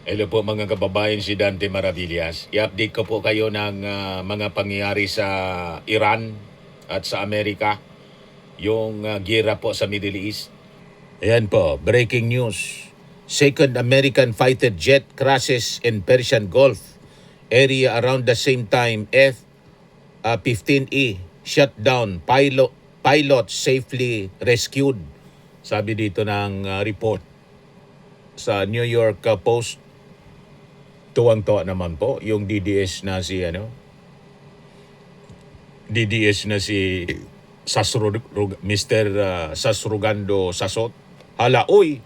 Hello po mga kababayan, si Dante Maravillas. I-update ko po kayo ng mga pangyayari sa Iran at sa Amerika, yung gira po sa Middle East. Ayan po, breaking news. Second American fighter jet crashes in Persian Gulf area around the same time F-15E shut down, pilot safely rescued. Sabi dito ng report sa New York Post. Tuwang-tuwa naman po yung DDS na si Mr. Sasrugando Sasot. Hala, uy,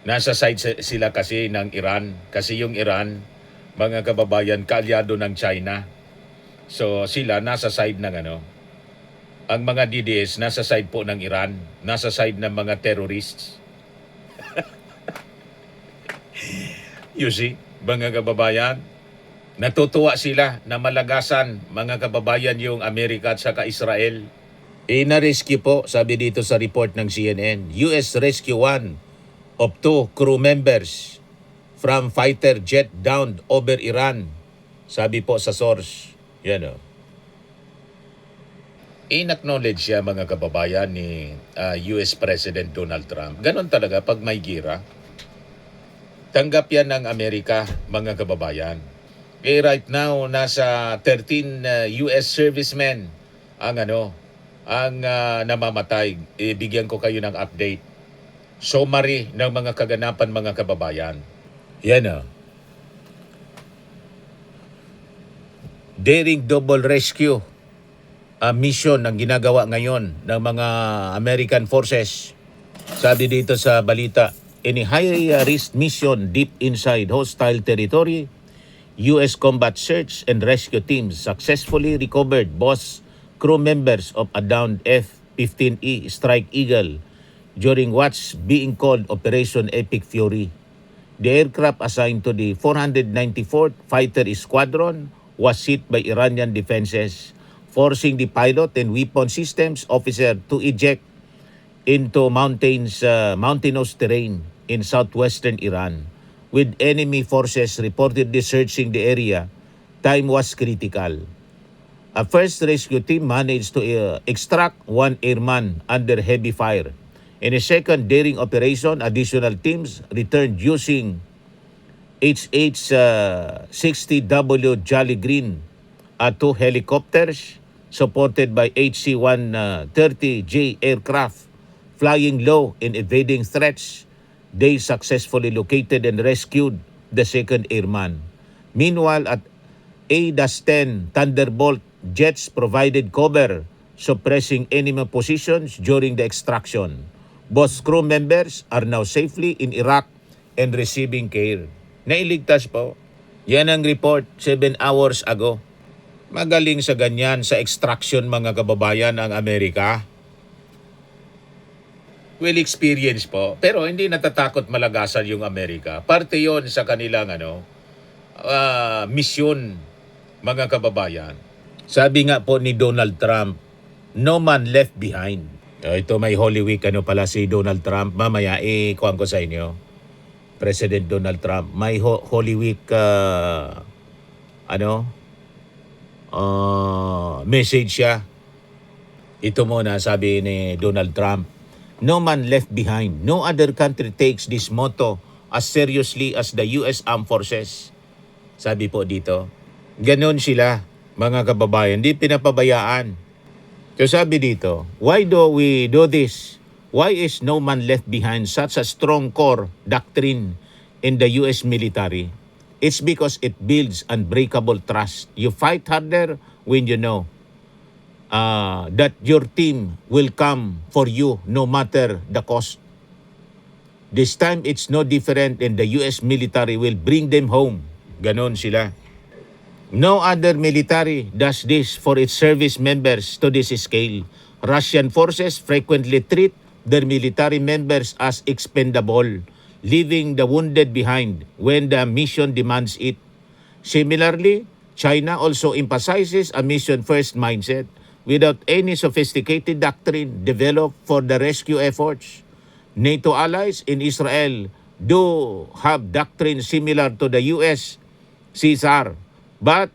nasa side sila kasi ng Iran. Kasi yung Iran, mga kababayan, kaalyado ng China. So sila nasa side ng ang mga DDS nasa side po ng Iran, nasa side ng mga terrorists. You see, mga kababayan, natutuwa sila na malagasan, mga kababayan, yung Amerika at saka Israel. Na-rescue po, sabi dito sa report ng CNN, US rescue one of two crew members from fighter jet downed over Iran. Sabi po sa source. Yan o. In-acknowledge siya, mga kababayan, ni US President Donald Trump. Ganon talaga pag may gira. Tanggap yan ng Amerika, mga kababayan. Right now, nasa 13 US servicemen ang namamatay. Bigyan ko kayo ng update. Summary ng mga kaganapan, mga kababayan. Yan o. Daring double rescue mission ang ginagawa ngayon ng mga American forces. Sabi dito sa balita, in a high-risk mission deep inside hostile territory, U.S. combat search and rescue teams successfully recovered both crew members of a downed F-15E Strike Eagle during what's being called Operation Epic Fury. The aircraft assigned to the 494th Fighter Squadron was hit by Iranian defenses, forcing the pilot and weapon systems officer to eject into mountainous terrain in southwestern Iran. With enemy forces reportedly searching the area, time was critical. A first rescue team managed to extract one airman under heavy fire. In a second daring operation, additional teams returned using HH-60W Jolly Green, two helicopters supported by HC-130J aircraft flying low and evading threats. They successfully located and rescued the second airman. Meanwhile, at A-10 Thunderbolt jets provided cover, suppressing enemy positions during the extraction. Both crew members are now safely in Iraq and receiving care. Nailigtas po. Yan ang report 7 hours ago. Magaling sa ganyan sa extraction, mga kababayan, ang Amerika. Well, experience po. Pero hindi natatakot malagasan yung Amerika. Parte yon sa kanilang misyon, mga kababayan. Sabi nga po ni Donald Trump, no man left behind. Ito may Holy Week pala si Donald Trump. Mamaya kuhaan ko sa inyo. President Donald Trump. May Holy Week message siya. Ito muna sabi ni Donald Trump. No man left behind. No other country takes this motto as seriously as the US Armed Forces. Sabi po dito. Ganon sila, mga kababayan. Di pinapabayaan. So sabi dito, why do we do this? Why is no man left behind such a strong core doctrine in the US military? It's because it builds unbreakable trust. You fight harder when you know that your team will come for you no matter the cost. This time, it's no different, and the US military will bring them home. Ganon sila. No other military does this for its service members to this scale. Russian forces frequently treat their military members as expendable, leaving the wounded behind when the mission demands it. Similarly, China also emphasizes a mission-first mindset without any sophisticated doctrine developed for the rescue efforts. NATO allies in Israel do have doctrine similar to the US CSR, but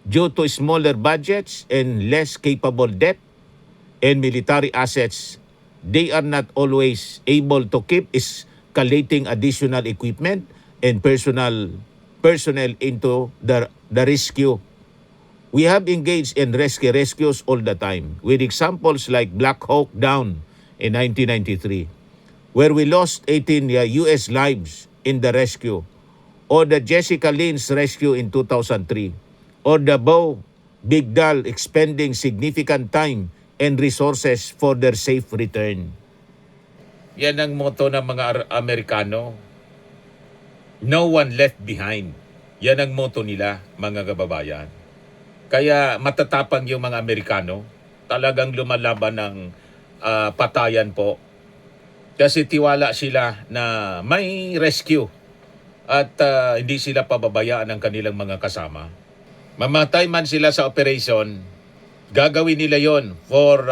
due to smaller budgets and less capable debt and military assets, they are not always able to keep escalating additional equipment and personnel into the rescue. We have engaged in rescues all the time, with examples like Black Hawk Down in 1993, where we lost 18 U.S. lives in the rescue, or the Jessica Lynn's rescue in 2003, or the Bo Bigdal expending significant time and resources for their safe return. Yan ang motto ng mga Amerikano. No one left behind. Yan ang motto nila, mga kababayan. Kaya matatapang yung mga Amerikano. Talagang lumalaban ng patayan po. Kasi tiwala sila na may rescue at hindi sila pababayaan ng kanilang mga kasama. Mamatay man sila sa operation, gagawin nila yon for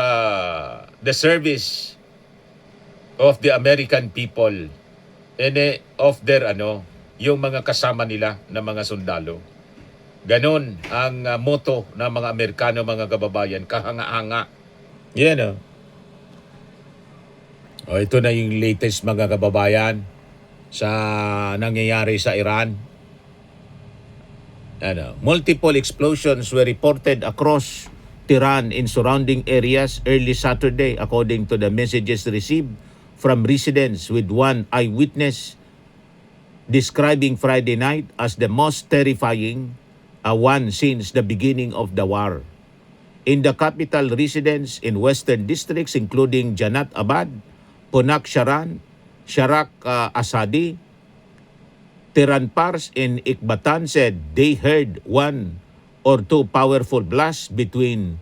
the service of the American people and of their yung mga kasama nila na mga sundalo. Ganon ang motto ng mga Amerikano, mga kababayan, kahanga-hanga. Yan ito na yung latest, mga kababayan, sa nangyayari sa Iran. Multiple explosions were reported across Tehran in surrounding areas early Saturday, according to the messages received from residents, with one eyewitness describing Friday night as the most terrifying one since the beginning of the war. In the capital, residents in western districts including Janat Abad, Punak Sharan, Sharak Asadi, Tehran Pars, and Ikbatan said they heard one or two powerful blasts between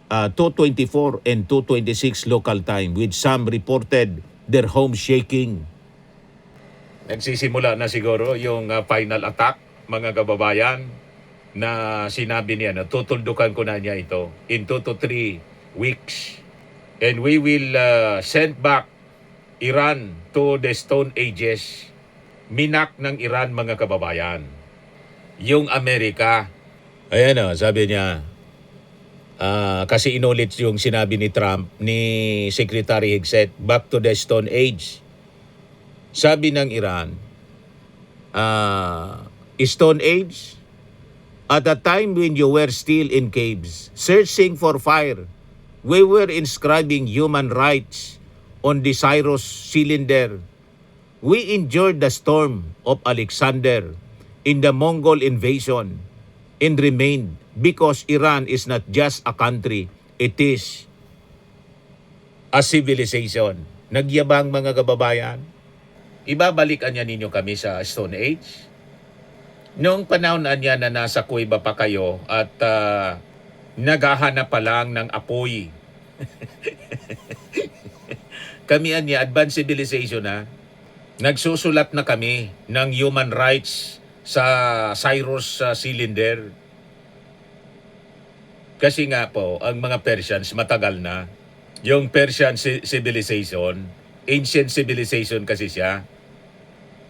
2:24 and 2:26 local time, with some reported their homes shaking. Nagsisimula na siguro yung final attack, mga kababayan, na sinabi niya na tutuldukan ko na niya ito in 2 to 3 weeks. And we will send back Iran to the Stone Ages. Minak ng Iran, mga kababayan. Yung Amerika, ayan sabi niya, kasi inulit yung sinabi ni Trump, ni Secretary Hegseth, back to the Stone Age. Sabi ng Iran, Stone Age, at a time when you were still in caves, searching for fire, we were inscribing human rights on the Cyrus cylinder. We endured the storm of Alexander in the Mongol invasion and remained, because Iran is not just a country, it is a civilization. Nagyabang, mga kababayan. Ibabalikan niya ninyo kami sa Stone Age. Noong panahon niya na nasa kuweba pa kayo at naghahanap pa lang ng apoy. Kami niya, advanced civilization nagsusulat na kami ng human rights sa Cyrus cylinder. Kasi nga po, ang mga Persians matagal na. Yung Persian civilization, ancient civilization kasi siya.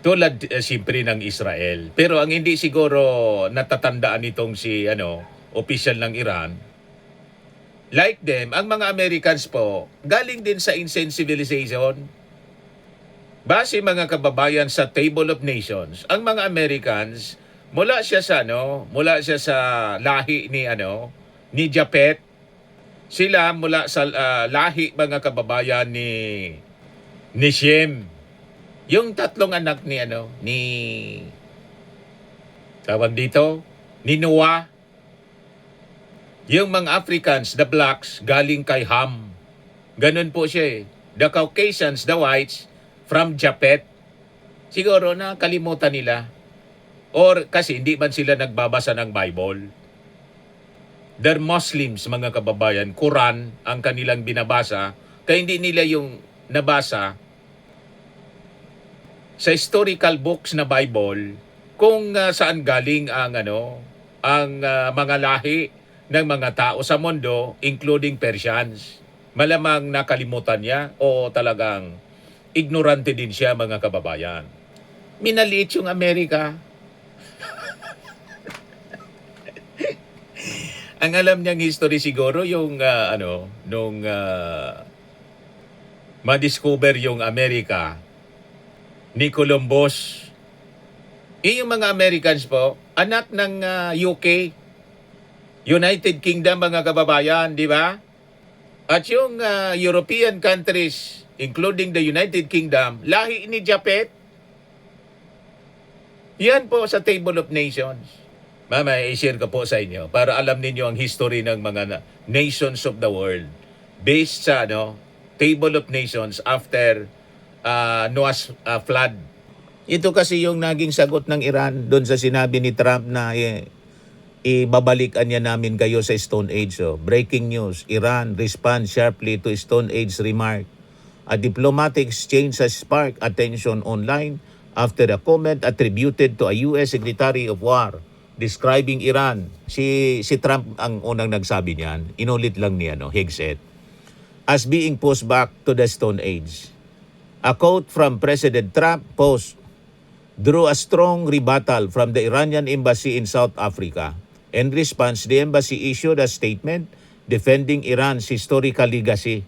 Tulad siyempre ng Israel. Pero ang hindi siguro natatandaan nitong si official ng Iran, like them, ang mga Americans po, galing din sa ancient civilization. Base, mga kababayan, sa Table of Nations, ang mga Americans, mula siya sa lahi ni Japet. Sila mula sa lahi, mga kababayan, ni Shem. Yung tatlong anak ni tawag dito, ni Noah. Yung mga Africans, the blacks, galing kay Ham. Ganun po siya . The Caucasians, the whites, from Japet. Siguro na kalimutan nila. Or kasi hindi man sila nagbabasa ng Bible. They're Muslims, mga kababayan. Quran ang kanilang binabasa. Kaya hindi nila yung nabasa sa historical books na Bible kung saan galing ang mga lahi ng mga tao sa mundo, including Persians. Malamang nakalimutan niya o talagang ignorante din siya, mga kababayan. Minaliit yung Amerika. Ang alam niyang history siguro yung nung ma-discover yung Amerika ni Columbus. Yung mga Americans po, anak ng UK, United Kingdom mga kababayan, di ba? At yung European countries, including the United Kingdom, lahi ni Japet. Yan po sa Table of Nations. Mama, i-share ko po sa inyo para alam ninyo ang history ng mga nations of the world based sa Table of Nations after Noah's flood. Ito kasi yung naging sagot ng Iran doon sa sinabi ni Trump na ibabalikan niya namin kayo sa Stone Age. So, breaking news, Iran responds sharply to Stone Age remark. A diplomatic exchange has sparked attention online after a comment attributed to a U.S. Secretary of War describing Iran. Si Trump ang unang nagsabi niyan. Inulit lang niya, Hegseth, as being pushed back to the Stone Age. A quote from President Trump post drew a strong rebuttal from the Iranian embassy in South Africa. In response, the embassy issued a statement defending Iran's historical legacy,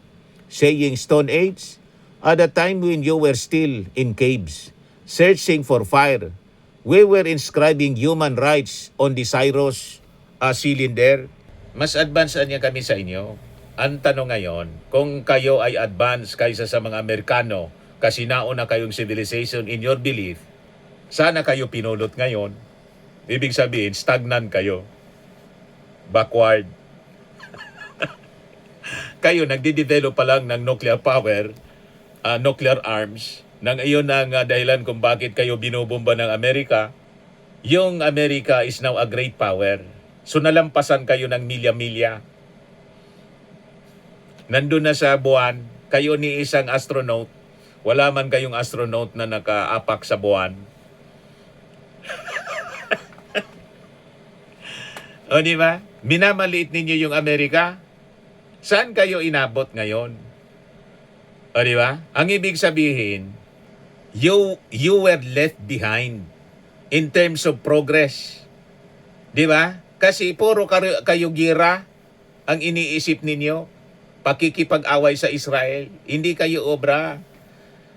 saying Stone Age, at a time when you were still in caves, searching for fire, we were inscribing human rights on the Cyrus cylinder. Mas advance niya kami sa inyo. Ang tanong ngayon, kung kayo ay advance kaysa sa mga Amerikano kasi nauna kayong civilization in your belief, sana kayo pinulot ngayon. Ibig sabihin, stagnant kayo. Backward. Kayo, nagde-develop pa lang ng nuclear power, nuclear arms, nang iyon ang dahilan kung bakit kayo binubomba ng Amerika. Yung Amerika is now a great power. So nalampasan kayo ng milya-milya. Nandun na sa buwan, kayo ni isang astronaut. Wala man kayong astronaut na nakaapak sa buwan. O di ba? Minamaliit ninyo yung Amerika. Saan kayo inabot ngayon? O di ba? Ang ibig sabihin, you were left behind in terms of progress. Di ba? Kasi puro kayo gira ang iniisip ninyo. Pakikipag-away sa Israel. Hindi kayo obra.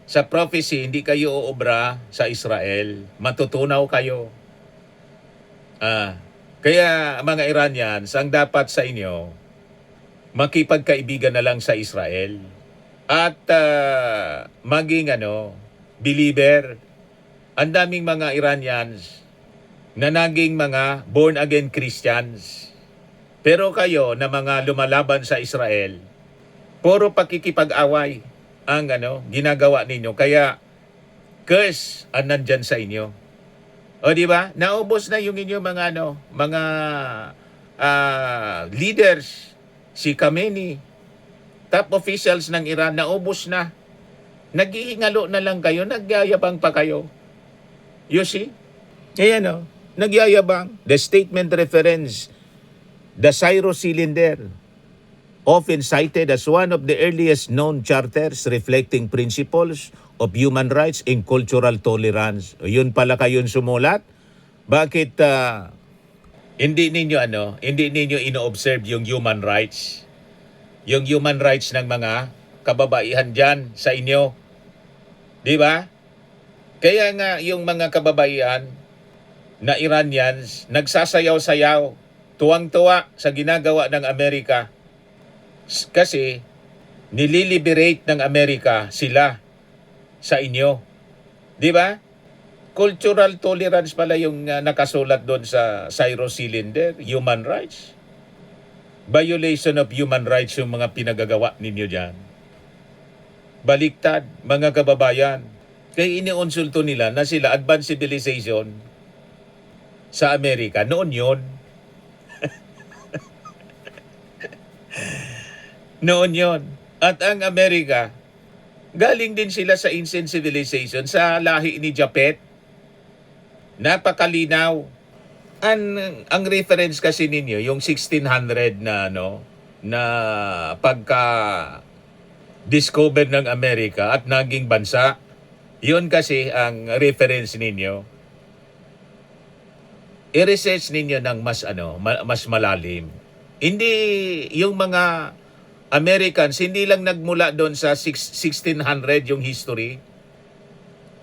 Sa prophecy, hindi kayo obra sa Israel. Matutunaw kayo. Kaya mga Iranians, ang dapat sa inyo, makipagkaibigan na lang sa Israel. At maging believer. Ang daming mga Iranians na naging mga born-again Christians. Pero kayo na mga lumalaban sa Israel, puro pakikipag-away ang ginagawa ninyo. Kaya curse ang nandyan sa inyo. O di ba? Naubos na yung inyong mga leaders, si Khamenei, top officials ng Iran, naubos na. Naghihingalo na lang kayo, nagyayabang pa kayo. You see? Ayan nagyayabang. The statement reference the Cyrus cylinder, often cited as one of the earliest known charters reflecting principles of human rights and cultural tolerance. Yun pala kayong sumulat? Bakit hindi ninyo ino-observe yung human rights? Yung human rights ng mga kababaihan dyan sa inyo. Di ba? Kaya nga yung mga kababaihan na Iranians nagsasayaw-sayaw, tuwang-tuwa sa ginagawa ng Amerika. Kasi nililiberate ng Amerika sila sa inyo. Di ba? Cultural tolerance pala yung nakasulat doon sa Cyrus cylinder, human rights. Violation of human rights yung mga pinagagawa ninyo dyan. Baliktad, mga kababayan. Kaya iniinsulto nila na sila advanced civilization sa Amerika. Noon yun. Noon yun. At ang Amerika, galing din sila sa ancient civilization, sa lahi ni Japet. Napakalinaw. Ang reference kasi ninyo, yung 1600 na pagka discover ng Amerika at naging bansa. Yun kasi ang reference ninyo. I-research ninyo ng mas malalim. Hindi yung mga Americans, hindi lang nagmula doon sa 1600 yung history.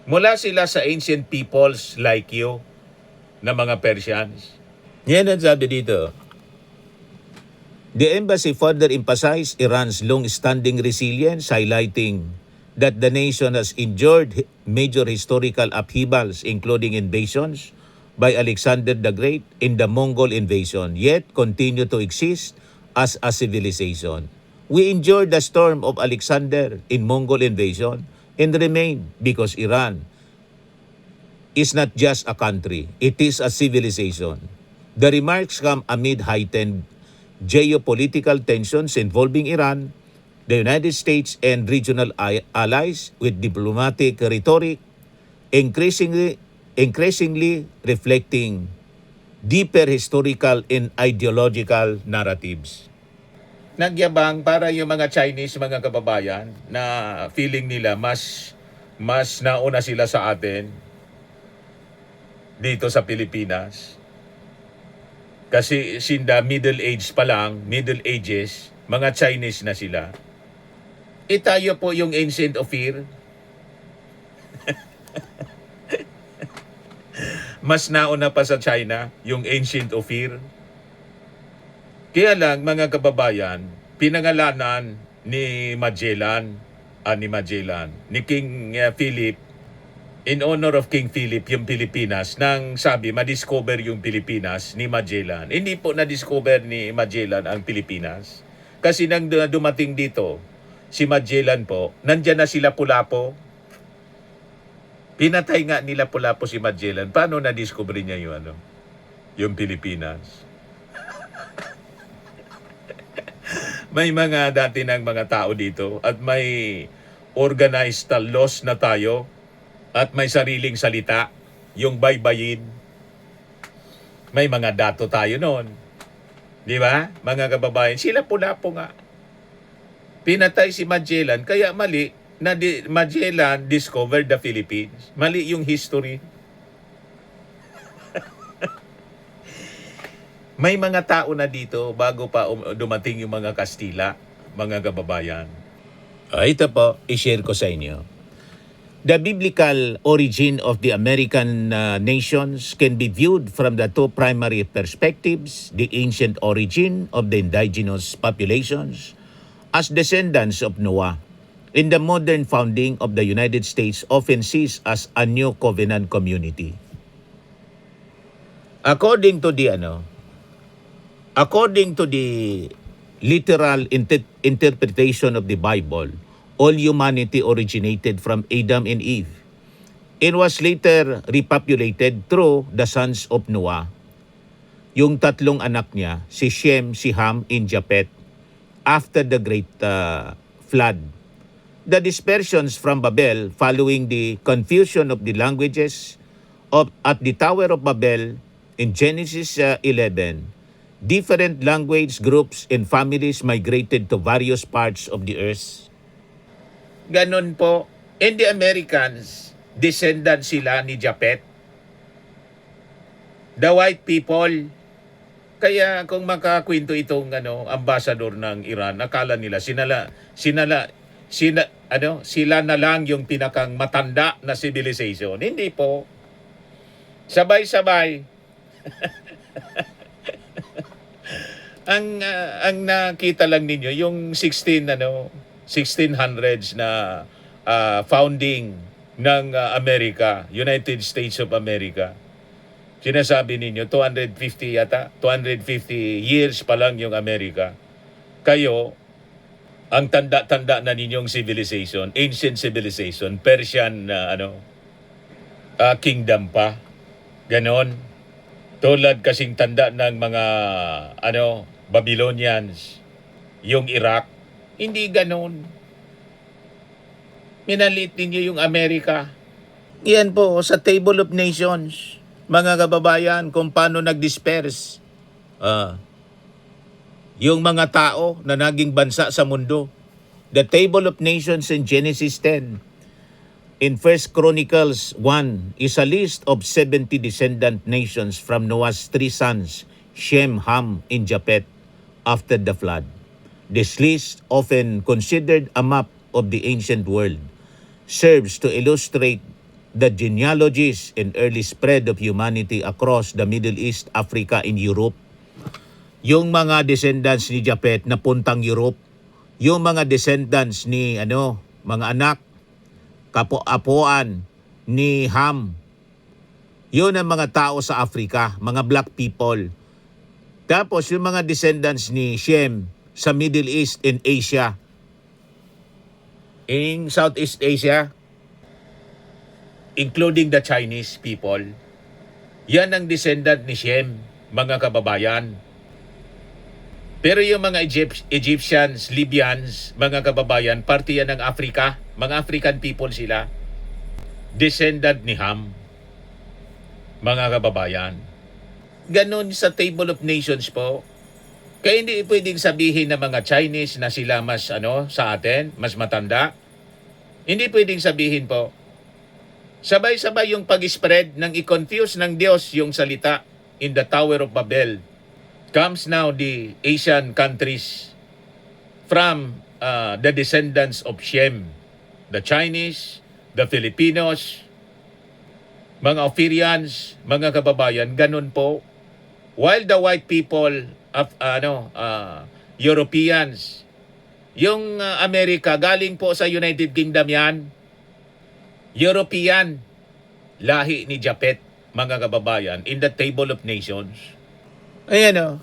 Mula sila sa ancient peoples like you, na mga Persians. Yan ang sabi dito. The embassy further emphasized Iran's long-standing resilience, highlighting that the nation has endured major historical upheavals, including invasions by Alexander the Great in the Mongol invasion, yet continue to exist as a civilization. We endured the storm of Alexander in Mongol invasion and remain because Iran is not just a country, it is a civilization. The remarks come amid heightened geopolitical tensions involving Iran, the United States, and regional allies, with diplomatic rhetoric increasingly reflecting deeper historical and ideological narratives. Nagyabang para yung mga Chinese, mga kababayan, na feeling nila mas nauna sila sa atin dito sa Pilipinas. Kasi sinda Middle Ages, mga Chinese na sila. Tayo po yung ancient Ophir. Mas nauna pa sa China, yung ancient Ophir. Kaya lang, mga kababayan, pinangalanan ni Magellan, ni King Philip, in honor of King Philip, yung Pilipinas, nang sabi, ma-discover yung Pilipinas ni Magellan. Hindi po na-discover ni Magellan ang Pilipinas. Kasi nang dumating dito, si Magellan po, nandyan na sila Pulapo. Pinatay nga nila Pulapo si Magellan. Paano na-discover niya yung Pilipinas? May mga dati ng mga tao dito at may organized laws na tayo at may sariling salita, yung baybayin. May mga dato tayo noon. Di ba? Mga kababayan, sila Pulapo nga. Pinatay si Magellan, kaya mali na Magellan discovered the Philippines. Mali yung history. May mga tao na dito bago pa dumating yung mga Kastila, mga kababayan. Ito po, i-share ko sa inyo. The biblical origin of the American nations can be viewed from the two primary perspectives: the ancient origin of the indigenous populations as descendants of Noah, and the modern founding of the United States, often sees as a new covenant community. According to the literal interpretation of the Bible, all humanity originated from Adam and Eve and was later repopulated through the sons of Noah. Yung tatlong anak niya, si Shem, si Ham, and Japheth, after the great flood. The dispersions from Babel following the confusion of the languages at the Tower of Babel in Genesis 11, different language groups and families migrated to various parts of the earth. Ganon po. And the Americans, descendant sila ni Japheth. The white people. Kaya kung makakwento itong ambassador ng Iran, akala nila sila na lang yung pinakang matanda na civilization. Hindi po. Sabay-sabay. ang nakita lang ninyo yung 1600s na founding ng America, United States of America. Sinasabi ninyo 250 years pa lang yung Amerika. Kayo, ang tanda-tanda na ninyong civilization, ancient civilization, Persian kingdom pa. Ganon. Tulad kasing tanda ng mga Babylonians, yung Iraq. Hindi ganon. Minalit ninyo yung Amerika. Yan po sa Table of Nations, mga kababayan, kung paano nag-disperse yung mga tao na naging bansa sa mundo. The Table of Nations in Genesis 10. in First Chronicles 1 is a list of 70 descendant nations from Noah's three sons, Shem, Ham, and Japheth, after the flood. This list, often considered a map of the ancient world, serves to illustrate the genealogies and early spread of humanity across the Middle East, Africa, and Europe. Yung mga descendants ni Japheth na puntang Europe, yung mga descendants ni mga anak, kapo-apuan ni Ham, yun ang mga tao sa Africa, mga black people. Tapos yung mga descendants ni Shem sa Middle East and Asia, in Southeast Asia, including the Chinese people, yan ang descendant ni Shem, mga kababayan. Pero yung mga Egyptians, Libyans, mga kababayan, parte yan ng Africa, mga African people sila, descendant ni Ham, mga kababayan. Ganon sa Table of Nations po. Kaya hindi pwedeng sabihin ng mga Chinese na sila mas sa atin, mas matanda. Hindi pwedeng sabihin po. Sabay-sabay yung pag-spread ng i-confuse ng Diyos yung salita in the Tower of Babel. Comes now the Asian countries from the descendants of Shem, the Chinese, the Filipinos, mga Ophirians, mga kababayan, ganun po. While the white people of Europeans, yung Amerika, galing po sa United Kingdom yan, European, lahi ni Japheth, mga kababayan, in the Table of Nations. Ayan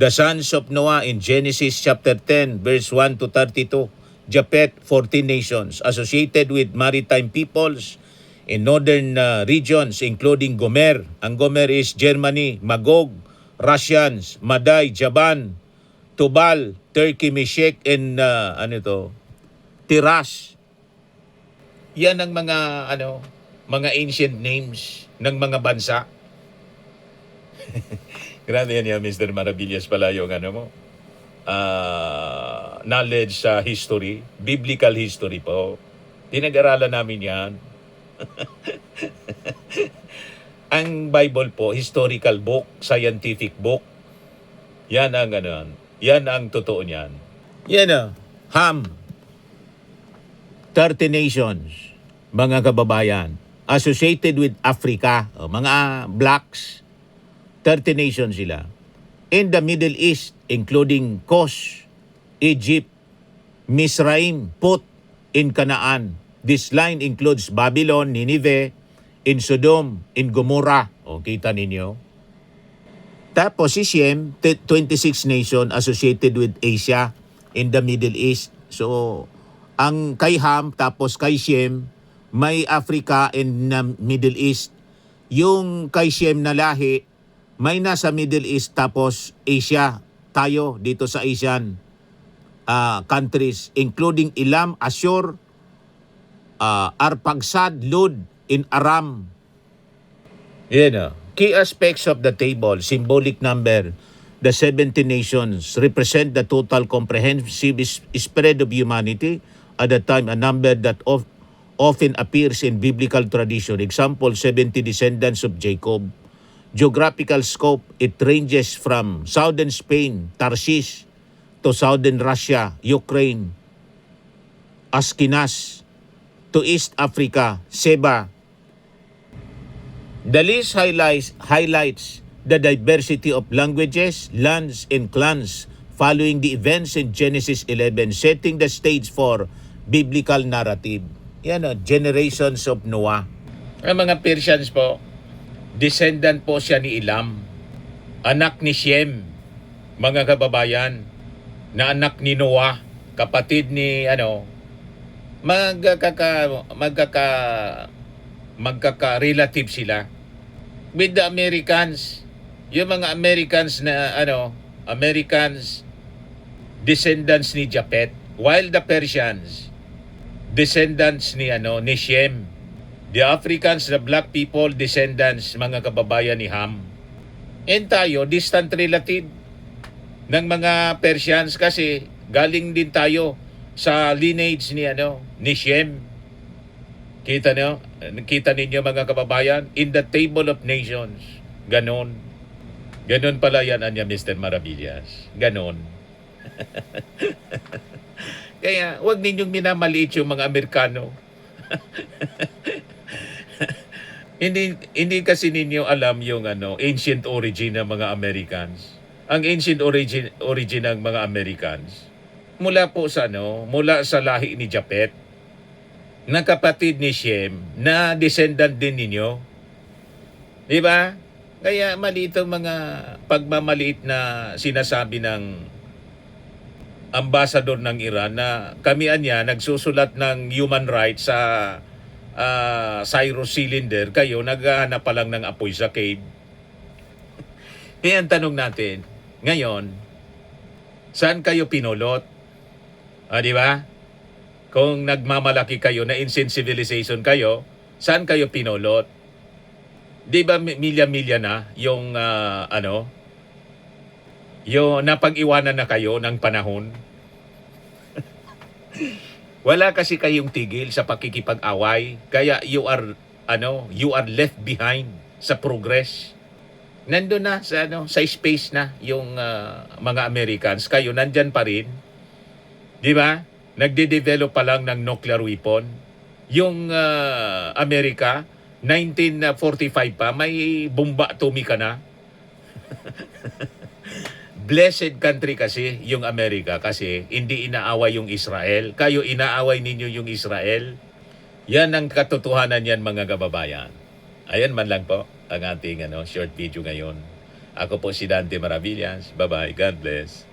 the sons of Noah in Genesis chapter 10 verse 1 to 32. Japheth, 14 nations associated with maritime peoples in northern regions including Gomer. Ang Gomer is Germany, Magog, Russians, Madai, Javan, Tubal, Turkey, Meshech, and Tiras. Yan ang mga ancient names ng mga bansa. Grabe yan Mr. Maravillas pala yung knowledge sa history, biblical history po. Pinag-aralan namin yan. Ang Bible po, historical book, scientific book. Yan ang yan ang totoo niyan. Yan Ham, 30 nations, mga kababayan, associated with Africa, mga blacks, 30 nations sila. In the Middle East, including Kos, Egypt, Misraim, Put, in Canaan. This line includes Babylon, Nineveh, in Sodom, in Gomorrah. O, kita ninyo. Tapos si Shem, 26 nation associated with Asia in the Middle East. So, ang kay Ham, tapos kay Shem, may Africa in Middle East. Yung kay Shem na lahi, may nasa Middle East tapos Asia. Tayo dito sa Asian countries including Elam, Ashur, Arphaxad, Lud, in Aram. Yan Key aspects of the table, symbolic number. The 70 nations represent the total comprehensive spread of humanity at the time, a number that often appears in biblical tradition. Example, 70 descendants of Jacob. Geographical scope, it ranges from southern Spain, Tarshish, to southern Russia, Ukraine, Askenas, to East Africa, Seba. The list highlights the diversity of languages, lands, and clans following the events in Genesis 11, setting the stage for biblical narrative. Yan generations of Noah. Ang mga Persians po, descendant po siya ni Elam, anak ni Shem, mga kababayan, na anak ni Noah, kapatid ni magkaka-relative sila. With the Americans, yung mga Americans na Americans, descendants ni Japheth, while the Persians, descendants ni Shem. The Africans, the black people, descendants, mga kababayan ni Ham. And tayo, distant relative ng mga Persians kasi galing din tayo sa lineage ni Shem. Kita ninyo mga kababayan, in the table of nations, ganon. Ganon pala yan, Anya Mr. Maravillas. Ganon. Kaya huwag ninyong minamaliit yung mga Amerikano. Hindi kasi ninyo alam yung ancient origin ng mga Americans. Ang ancient origin ng mga Americans mula po sa mula sa lahi ni Japet, na kapatid ni Shem, na descendant din ninyo. 'Di ba? Kaya mali itong mga pagmamaliit na sinasabi ng ambassador ng Iran na kami anya nagsusulat ng human rights sa Cyrus Cylinder, kayo naghahanap pa lang ng apoy sa cave. Kaya ang tanong natin, ngayon, saan kayo pinulot? Di ba? Kung nagmamalaki kayo na insensibilization kayo, saan kayo pinulot? Di ba milya-milya na yung yung napag-iwanan na kayo ng panahon? Wala kasi kayong tigil sa pakikipag-away, kaya you are left behind sa progress. Nandun na sa space na yung mga Americans, kayo nandyan pa rin. 'Di ba? Nagde-develop pa lang ng nuclear weapon. Yung Amerika 1945 pa may bomba atomika na. Blessed country kasi yung Amerika kasi hindi inaaway yung Israel. Kayo inaaway ninyo yung Israel. Yan ang katotohanan yan mga kababayan. Ayan man lang po ang ating short video ngayon. Ako po si Dante Maravillas. Bye-bye. God bless.